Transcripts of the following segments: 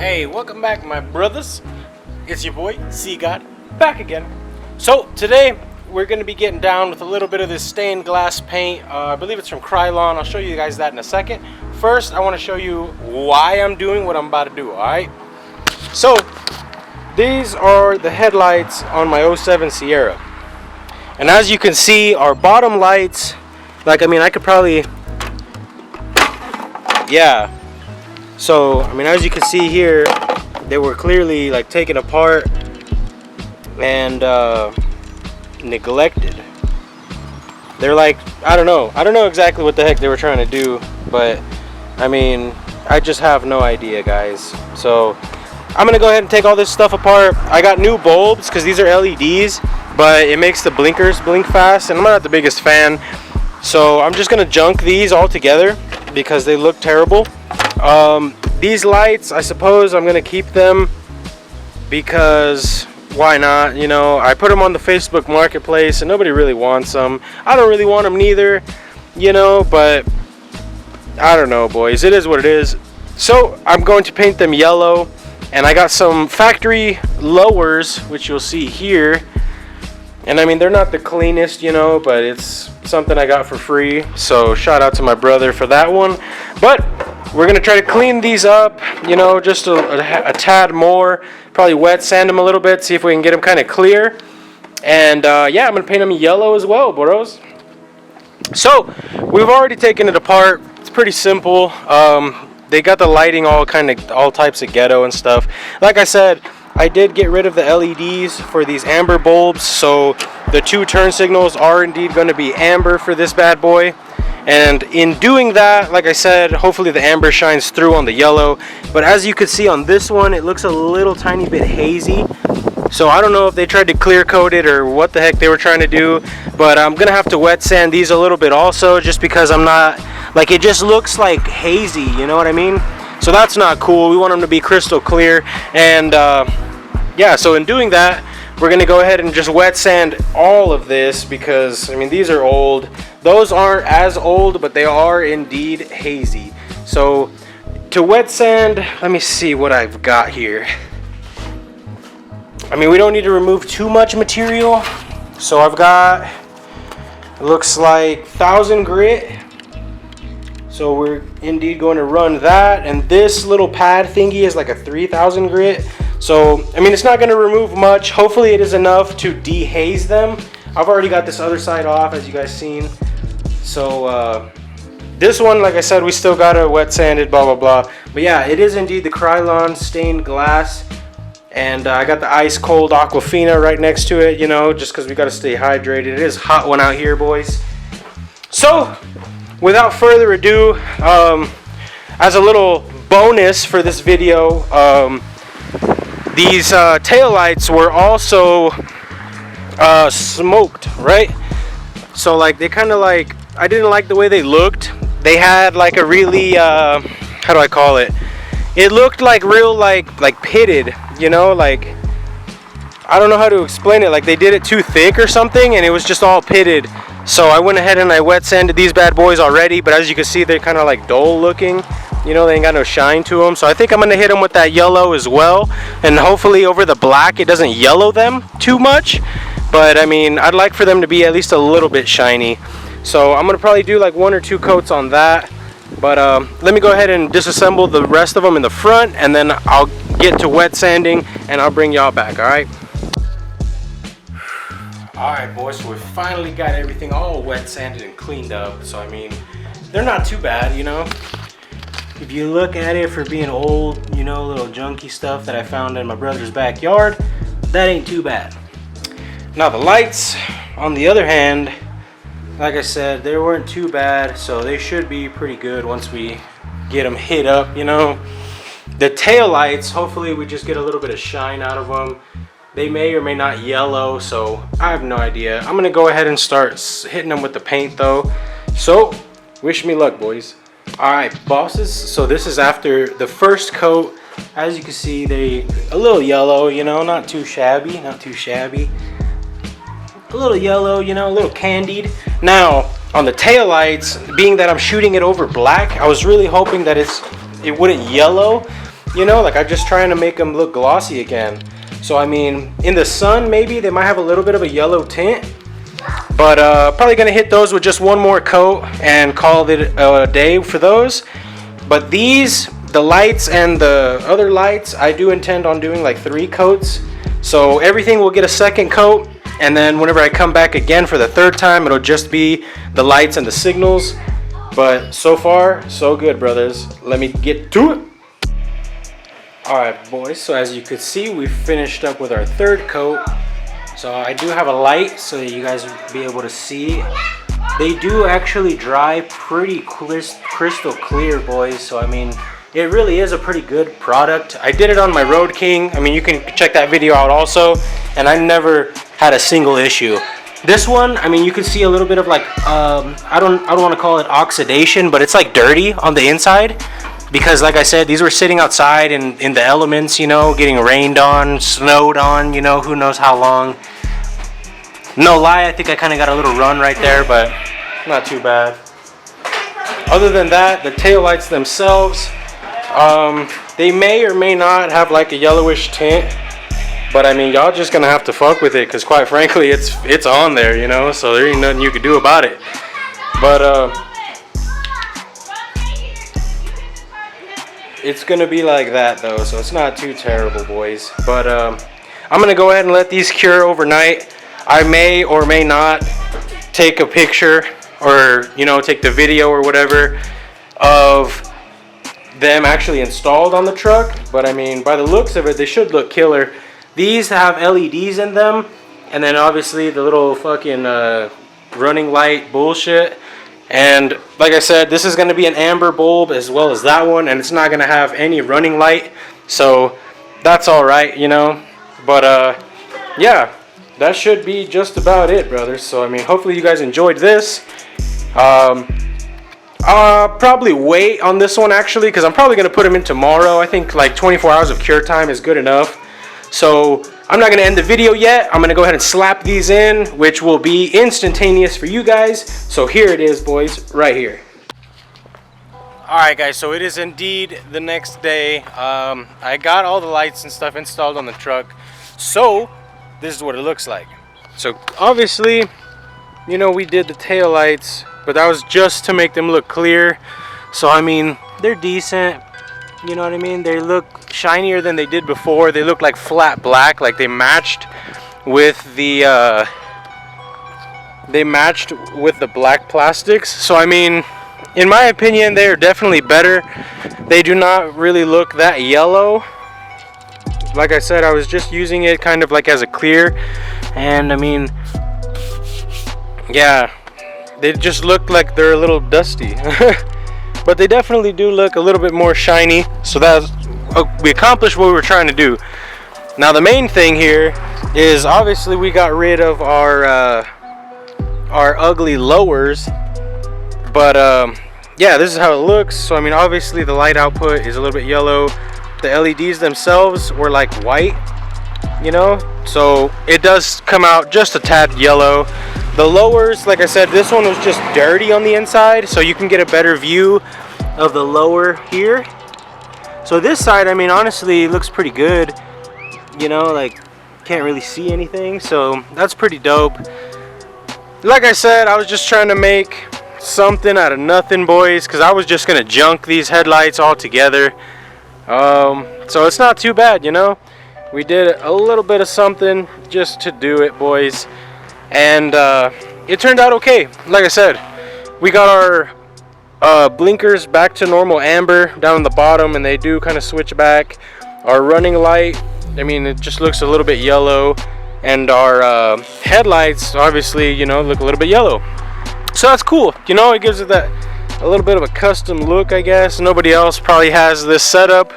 Hey, welcome back, my brothers. It's your boy CGOD back again. So today we're going to be getting down with a little bit of this stained glass paint. I believe it's from Krylon. I'll show you guys that in a second. First, I want to show you why I'm doing what I'm about to do. All right. So these are the headlights on my 07 Sierra, and as you can see, our bottom lights, I could probably, yeah. So, as you can see here, they were clearly taken apart and neglected. They're I don't know exactly what the heck they were trying to do, but I just have no idea, guys. So I'm gonna go ahead and take all this stuff apart. I got new bulbs because these are LEDs, but it makes the blinkers blink fast, and I'm not the biggest fan. So I'm just gonna junk these all together because they look terrible. These lights, I suppose I'm gonna keep them because why not? I put them on the Facebook Marketplace and nobody really wants them. I don't really want them neither, but I don't know, boys. It is what it is. So I'm going to paint them yellow, and I got some factory lowers, which you'll see here. And they're not the cleanest, but it's something I got for free. So shout out to my brother for that one. But we're gonna try to clean these up, just a tad more. Probably wet sand them a little bit, see if we can get them kind of clear. And yeah, I'm gonna paint them yellow as well, bros. So we've already taken it apart. It's pretty simple. They got the lighting all types of ghetto and stuff. Like I said, I did get rid of the LEDs for these amber bulbs, so the two turn signals are indeed going to be amber for this bad boy. And in doing that, like I said, hopefully the amber shines through on the yellow. But as you can see on this one, it looks a little tiny bit hazy. So I don't know if they tried to clear coat it or what the heck they were trying to do. But I'm going to have to wet sand these a little bit also, just because I'm not, it just looks like hazy, you know what I mean? So that's not cool. We want them to be crystal clear. And yeah, so in doing that, we're going to go ahead and just wet sand all of this because, these are old. Those aren't as old, but they are indeed hazy. So to wet sand, let me see what I've got here. We don't need to remove too much material. So I've got, it looks like 1000 grit. So we're indeed going to run that. And this little pad thingy is like a 3000 grit. So, it's not going to remove much. Hopefully it is enough to dehaze them. I've already got this other side off, as you guys seen. So, this one, like I said, we still got to wet sand it, blah, blah, blah. But yeah, it is indeed the Krylon stained glass. And I got the ice cold Aquafina right next to it, just because we got to stay hydrated. It is hot one out here, boys. So, without further ado, as a little bonus for this video, these taillights were also smoked, right? So they kind of I didn't like the way they looked. They had a really how do I call it? It looked real pitted, I don't know how to explain it. They did it too thick or something, and it was just all pitted. So I went ahead and I wet sanded these bad boys already, but as you can see, they're kind of dull looking. They ain't got no shine to them. So I think I'm gonna hit them with that yellow as well, and hopefully over the black it doesn't yellow them too much. But I'd like for them to be at least a little bit shiny. So I'm gonna probably do 1 or 2 coats on that. But let me go ahead and disassemble the rest of them in the front, and then I'll get to wet sanding and I'll bring y'all back. All right. Alright, boys, so we finally got everything all wet sanded and cleaned up. So they're not too bad, If you look at it for being old, little junky stuff that I found in my brother's backyard, that ain't too bad. Now the lights, on the other hand, like I said, they weren't too bad, so they should be pretty good once we get them hit up, The tail lights, hopefully we just get a little bit of shine out of them. They may or may not yellow, so I have no idea. I'm gonna go ahead and start hitting them with the paint though. So wish me luck, boys. All right, bosses, so this is after the first coat. As you can see, they a little yellow, not too shabby, a little yellow, a little candied. Now on the tail lights, being that I'm shooting it over black, I was really hoping that it wouldn't yellow. you know, like I'm just trying to make them look glossy again. So I mean, in the sun maybe they might have a little bit of a yellow tint, but probably gonna hit those with just one more coat and call it a day for those. But these, the lights and the other lights, I do intend on doing like 3 coats. So everything will get a second coat, and then whenever I come back again for the 3rd time, it'll just be the lights and the signals. But so far, so good, brothers. Let me get to it. Alright, boys, so as you could see, we finished up with our 3rd coat. So I do have a light so that you guys will be able to see. They do actually dry pretty crystal clear, boys. So I mean, it really is a pretty good product. I did it on my Road King. I mean, you can check that video out also, and I never had a single issue. This one, I mean, you can see a little bit of like I don't want to call it oxidation, but it's like dirty on the inside, because like I said, these were sitting outside in the elements, you know, getting rained on, snowed on, you know, who knows how long. No lie, I think I kind of got a little run right there, but not too bad. Other than that, the taillights themselves, they may or may not have like a yellowish tint, but I mean, y'all just gonna have to fuck with it, because quite frankly, it's on there, you know, so there ain't nothing you can do about it. But it's gonna be like that though, so it's not too terrible, boys. But I'm gonna go ahead and let these cure overnight. I may or may not take a picture, or you know, take the video or whatever of them actually installed on the truck. But I mean, by the looks of it, they should look killer. These have LEDs in them, and then obviously the little fucking running light bullshit. And like I said, this is going to be an amber bulb as well as that one, and it's not going to have any running light, so that's all right, you know. But yeah, that should be just about it, brothers. So I mean, hopefully you guys enjoyed this. I'll probably wait on this one actually, because I'm probably going to put them in tomorrow. I think like 24 hours of cure time is good enough. So I'm not going to end the video yet. I'm going to go ahead and slap these in, which will be instantaneous for you guys. So here it is, boys, right here. Alright guys, so it is indeed the next day. I got all the lights and stuff installed on the truck. So this is what it looks like. So obviously, you know, we did the tail lights, but that was just to make them look clear. So I mean, they're decent, you know what I mean? They look shinier than they did before. They look like flat black, like they matched with the black plastics. So I mean, in my opinion, they're definitely better. They do not really look that yellow. Like I said, I was just using it kind of like as a clear, and I mean, yeah, they just look like they're a little dusty. But they definitely do look a little bit more shiny. So that's, we accomplished what we were trying to do. Now the main thing here is obviously we got rid of our ugly lowers, but yeah, this is how it looks. So I mean, obviously the light output is a little bit yellow. The LEDs themselves were like white, you know, so it does come out just a tad yellow. The lowers, like I said, this one was just dirty on the inside, so you can get a better view of the lower here. So this side, I mean, honestly, it looks pretty good, you know, like can't really see anything, so that's pretty dope. Like I said, I was just trying to make something out of nothing, boys, because I was just gonna junk these headlights all together. So it's not too bad, you know. We did a little bit of something just to do it, boys, and it turned out okay. Like I said, we got our blinkers back to normal amber down the bottom, and they do kind of switch back. Our running light, I mean, it just looks a little bit yellow, and our headlights obviously, you know, look a little bit yellow. So that's cool, you know. It gives it that a little bit of a custom look, I guess. Nobody else probably has this setup,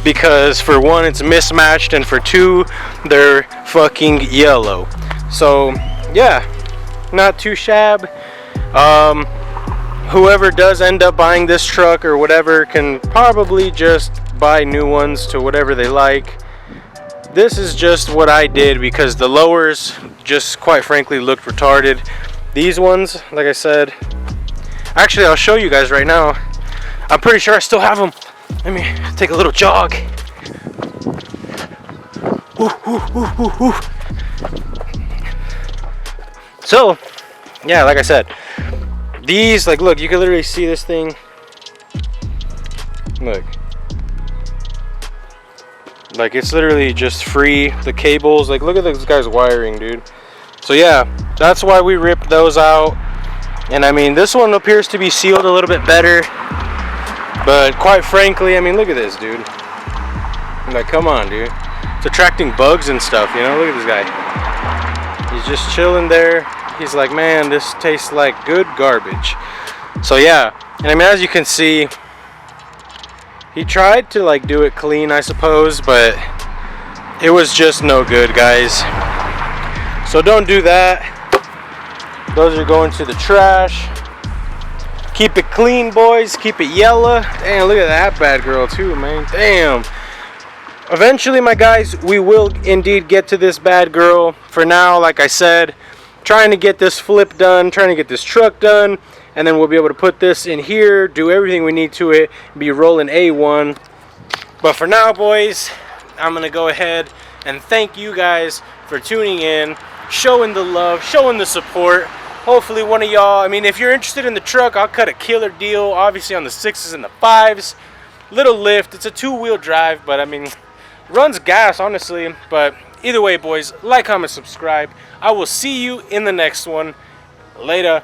because for one, it's mismatched, and for two, they're fucking yellow. So yeah, not too shabby. Whoever does end up buying this truck or whatever can probably just buy new ones to whatever they like. This is just what I did because the lowers just quite frankly looked retarded. These ones, like I said, actually I'll show you guys right now. I'm pretty sure I still have them. Let me take a little jog. So yeah, like I said, these, like, look, you can literally see this thing. Look, like, it's literally just free. The cables, like, look at this guy's wiring, dude. So yeah, that's why we ripped those out. And I mean, this one appears to be sealed a little bit better, but quite frankly, I mean, look at this, dude. Like, come on, dude. It's attracting bugs and stuff, you know. Look at this guy. He's just chilling there. He's like, man, this tastes like good garbage. So yeah, and I mean, as you can see, he tried to like do it clean, I suppose, but it was just no good, guys. So don't do that. Those are going to the trash. Keep it clean, boys. Keep it yellow. Damn, look at that bad girl too, man. Damn. Eventually, my guys, we will indeed get to this bad girl. For now, like I said, trying to get this flip done, trying to get this truck done, and then we'll be able to put this in here, do everything we need to it, be rolling A1. But for now, boys, I'm gonna go ahead and thank you guys for tuning in, showing the love, showing the support. Hopefully one of y'all, I mean, if you're interested in the truck, I'll cut a killer deal, obviously on the 6s and the 5s. Little lift, it's a 2-wheel drive, but I mean, runs gas, honestly. But either way, boys, like, comment, subscribe. I will see you in the next one. Later.